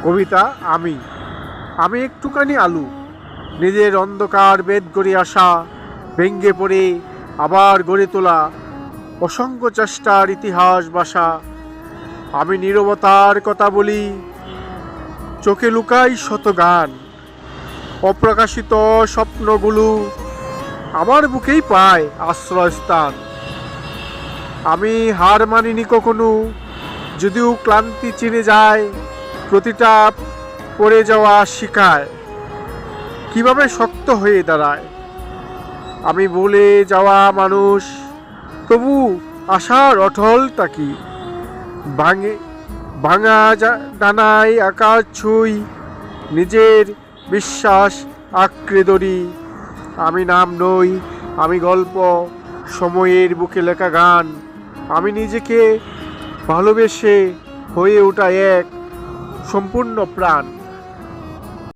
কবিতা আমি আমি একটুখানি আলু, নিজের অন্ধকার বেদ গড়ে আসা, ভেঙ্গে পড়ে আবার গড়ে তোলা, অসংখ্য চেষ্টার ইতিহাস বাসা। আমি নীরবতার কথা বলি, চোখে লুকাই শত গান, অপ্রকাশিত স্বপ্নগুলো আমার বুকেই পায় আশ্রয়স্থান। আমি হার মানিনি কখনো, যদিও ক্লান্তি চিনে যায়, প্রতিটা পড়ে যাওয়া শিখায় কিভাবে শক্ত হয়ে দাঁড়ায়। আমি বলে যাওয়া মানুষ, তবু আশার অটল তাকি, ভাঙে ভাঙা ডানায় আকাশ ছুঁই, নিজের বিশ্বাস আঁকড়ে ধরি। আমি নাম নই, আমি গল্প, সময়ের বুকে লেখা গান। আমি নিজেকে ভালোবেসে হয়ে ওঠা এক সম্পূর্ণ প্রাণ।